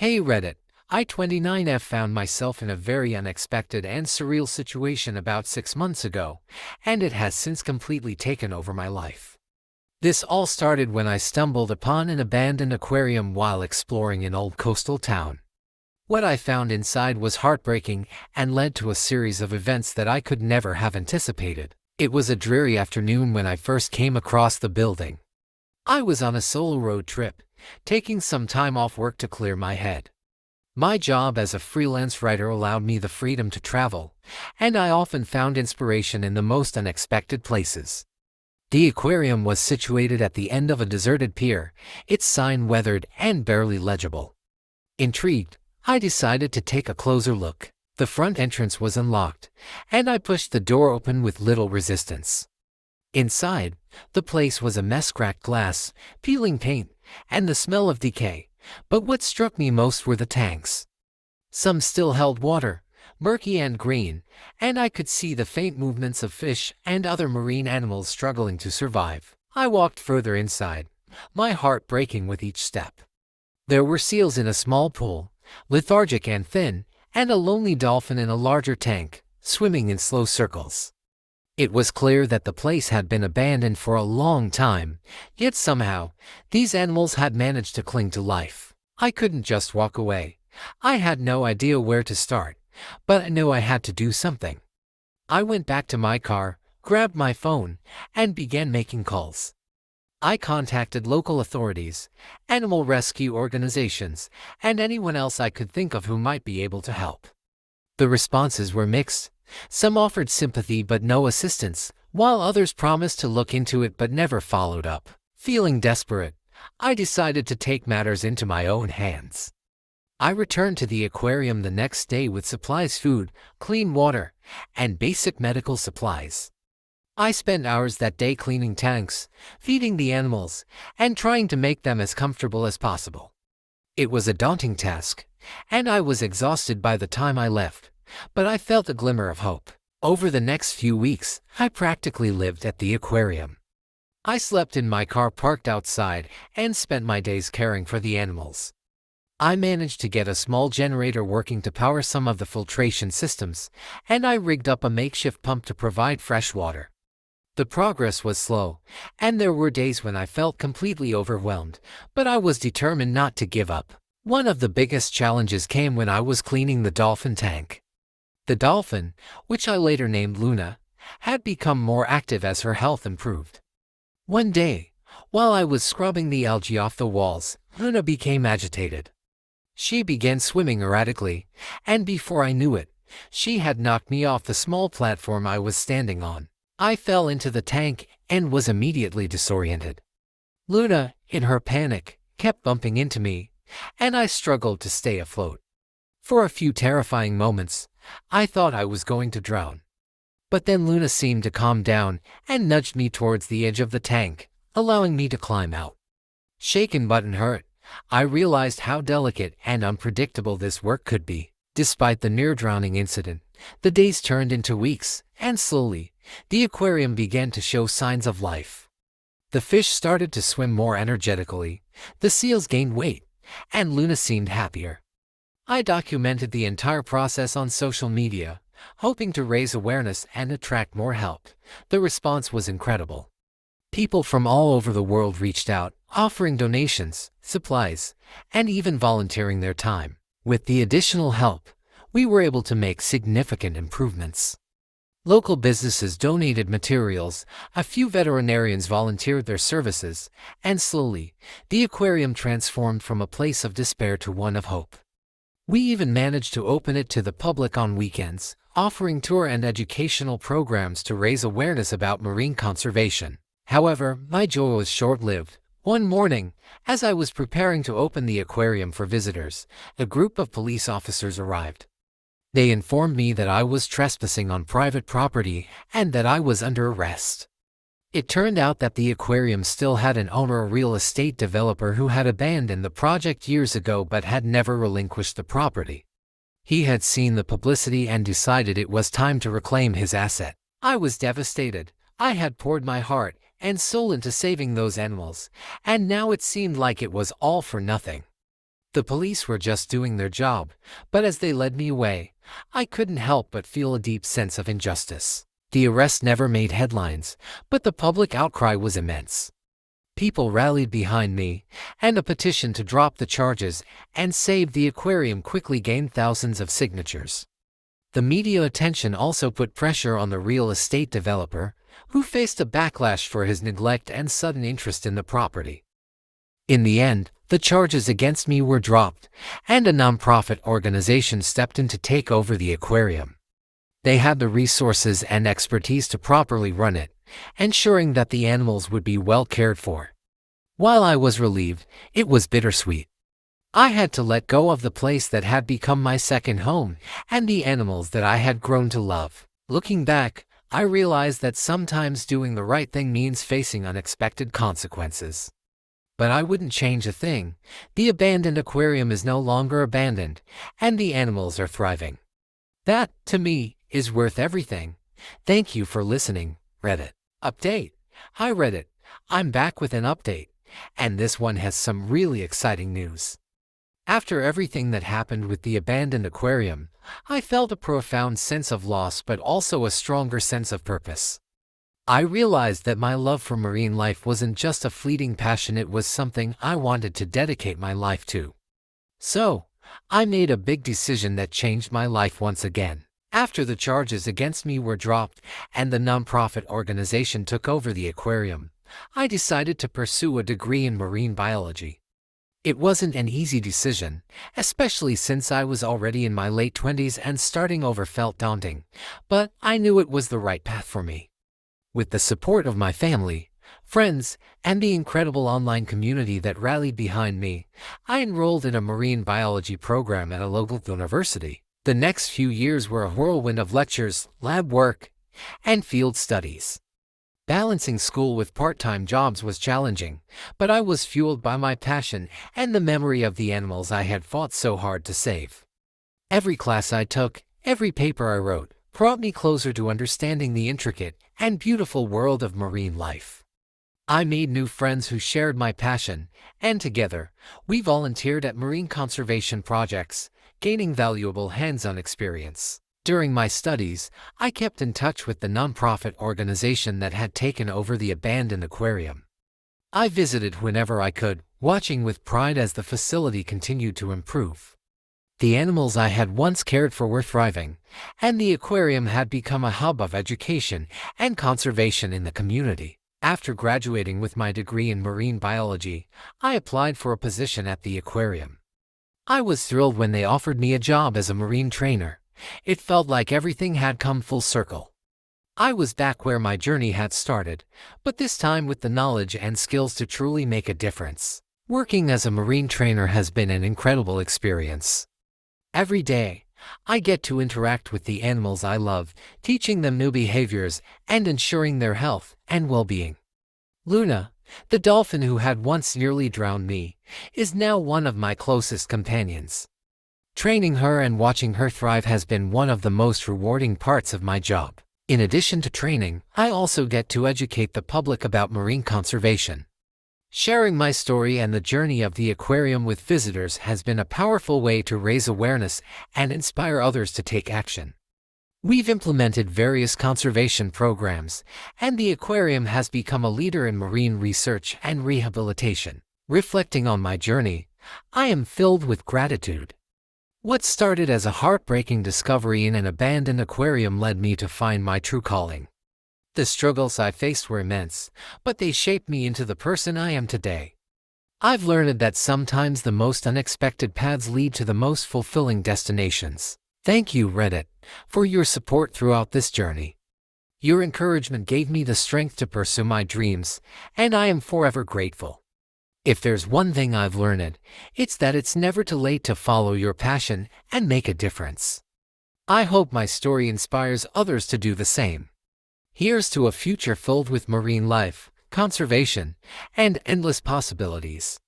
Hey Reddit, I29F found myself in a very unexpected and surreal situation about 6 months ago, and it has since completely taken over my life. This all started when I stumbled upon an abandoned aquarium while exploring an old coastal town. What I found inside was heartbreaking and led to a series of events that I could never have anticipated. It was a dreary afternoon when I first came across the building. I was on a solo road trip, taking some time off work to clear my head. My job as a freelance writer allowed me the freedom to travel, and I often found inspiration in the most unexpected places. The aquarium was situated at the end of a deserted pier, its sign weathered and barely legible. Intrigued, I decided to take a closer look. The front entrance was unlocked, and I pushed the door open with little resistance. Inside, the place was a mess: cracked glass, peeling paint, and the smell of decay. But what struck me most were the tanks. Some still held water, murky and green, and I could see the faint movements of fish and other marine animals struggling to survive. I walked further inside, my heart breaking with each step. There were seals in a small pool, lethargic and thin, and a lonely dolphin in a larger tank, swimming in slow circles. It was clear that the place had been abandoned for a long time, yet somehow, these animals had managed to cling to life. I couldn't just walk away. I had no idea where to start, but I knew I had to do something. I went back to my car, grabbed my phone, and began making calls. I contacted local authorities, animal rescue organizations, and anyone else I could think of who might be able to help. The responses were mixed. Some offered sympathy but no assistance, while others promised to look into it but never followed up. Feeling desperate, I decided to take matters into my own hands. I returned to the aquarium the next day with supplies: food, clean water, and basic medical supplies. I spent hours that day cleaning tanks, feeding the animals, and trying to make them as comfortable as possible. It was a daunting task, and I was exhausted by the time I left, but I felt a glimmer of hope. Over the next few weeks, I practically lived at the aquarium. I slept in my car parked outside and spent my days caring for the animals. I managed to get a small generator working to power some of the filtration systems, and I rigged up a makeshift pump to provide fresh water. The progress was slow, and there were days when I felt completely overwhelmed, but I was determined not to give up. One of the biggest challenges came when I was cleaning the dolphin tank. The dolphin, which I later named Luna, had become more active as her health improved. One day, while I was scrubbing the algae off the walls, Luna became agitated. She began swimming erratically, and before I knew it, she had knocked me off the small platform I was standing on. I fell into the tank and was immediately disoriented. Luna, in her panic, kept bumping into me, and I struggled to stay afloat. For a few terrifying moments, I thought I was going to drown. But then Luna seemed to calm down and nudged me towards the edge of the tank, allowing me to climb out. Shaken but unhurt, I realized how delicate and unpredictable this work could be. Despite the near-drowning incident, the days turned into weeks, and slowly, the aquarium began to show signs of life. The fish started to swim more energetically, the seals gained weight, and Luna seemed happier. I documented the entire process on social media, hoping to raise awareness and attract more help. The response was incredible. People from all over the world reached out, offering donations, supplies, and even volunteering their time. With the additional help, we were able to make significant improvements. Local businesses donated materials, a few veterinarians volunteered their services, and slowly, the aquarium transformed from a place of despair to one of hope. We even managed to open it to the public on weekends, offering tour and educational programs to raise awareness about marine conservation. However, my joy was short-lived. One morning, as I was preparing to open the aquarium for visitors, a group of police officers arrived. They informed me that I was trespassing on private property and that I was under arrest. It turned out that the aquarium still had an owner, a real estate developer who had abandoned the project years ago but had never relinquished the property. He had seen the publicity and decided it was time to reclaim his asset. I was devastated. I had poured my heart and soul into saving those animals, and now it seemed like it was all for nothing. The police were just doing their job, but as they led me away, I couldn't help but feel a deep sense of injustice. The arrest never made headlines, but the public outcry was immense. People rallied behind me, and a petition to drop the charges and save the aquarium quickly gained thousands of signatures. The media attention also put pressure on the real estate developer, who faced a backlash for his neglect and sudden interest in the property. In the end, the charges against me were dropped, and a nonprofit organization stepped in to take over the aquarium. They had the resources and expertise to properly run it, ensuring that the animals would be well cared for. While I was relieved, it was bittersweet. I had to let go of the place that had become my second home and the animals that I had grown to love. Looking back, I realized that sometimes doing the right thing means facing unexpected consequences. But I wouldn't change a thing. The abandoned aquarium is no longer abandoned, and the animals are thriving. That, to me, is worth everything. Thank you for listening, Reddit. Update. Hi Reddit, I'm back with an update, and this one has some really exciting news. After everything that happened with the abandoned aquarium, I felt a profound sense of loss but also a stronger sense of purpose. I realized that my love for marine life wasn't just a fleeting passion, it was something I wanted to dedicate my life to. So, I made a big decision that changed my life once again. After the charges against me were dropped and the nonprofit organization took over the aquarium, I decided to pursue a degree in marine biology. It wasn't an easy decision, especially since I was already in my late 20s and starting over felt daunting, but I knew it was the right path for me. With the support of my family, friends, and the incredible online community that rallied behind me, I enrolled in a marine biology program at a local university. The next few years were a whirlwind of lectures, lab work, and field studies. Balancing school with part-time jobs was challenging, but I was fueled by my passion and the memory of the animals I had fought so hard to save. Every class I took, every paper I wrote, brought me closer to understanding the intricate and beautiful world of marine life. I made new friends who shared my passion, and together, we volunteered at marine conservation projects, gaining valuable hands-on experience. During my studies, I kept in touch with the nonprofit organization that had taken over the abandoned aquarium. I visited whenever I could, watching with pride as the facility continued to improve. The animals I had once cared for were thriving, and the aquarium had become a hub of education and conservation in the community. After graduating with my degree in marine biology, I applied for a position at the aquarium. I was thrilled when they offered me a job as a marine trainer. It felt like everything had come full circle. I was back where my journey had started, but this time with the knowledge and skills to truly make a difference. Working as a marine trainer has been an incredible experience. Every day, I get to interact with the animals I love, teaching them new behaviors and ensuring their health and well-being. Luna, the dolphin who had once nearly drowned me, is now one of my closest companions. Training her and watching her thrive has been one of the most rewarding parts of my job. In addition to training, I also get to educate the public about marine conservation. Sharing my story and the journey of the aquarium with visitors has been a powerful way to raise awareness and inspire others to take action. We've implemented various conservation programs, and the aquarium has become a leader in marine research and rehabilitation. Reflecting on my journey, I am filled with gratitude. What started as a heartbreaking discovery in an abandoned aquarium led me to find my true calling. The struggles I faced were immense, but they shaped me into the person I am today. I've learned that sometimes the most unexpected paths lead to the most fulfilling destinations. Thank you, Reddit, for your support throughout this journey. Your encouragement gave me the strength to pursue my dreams, and I am forever grateful. If there's one thing I've learned, it's that it's never too late to follow your passion and make a difference. I hope my story inspires others to do the same. Here's to a future filled with marine life, conservation, and endless possibilities.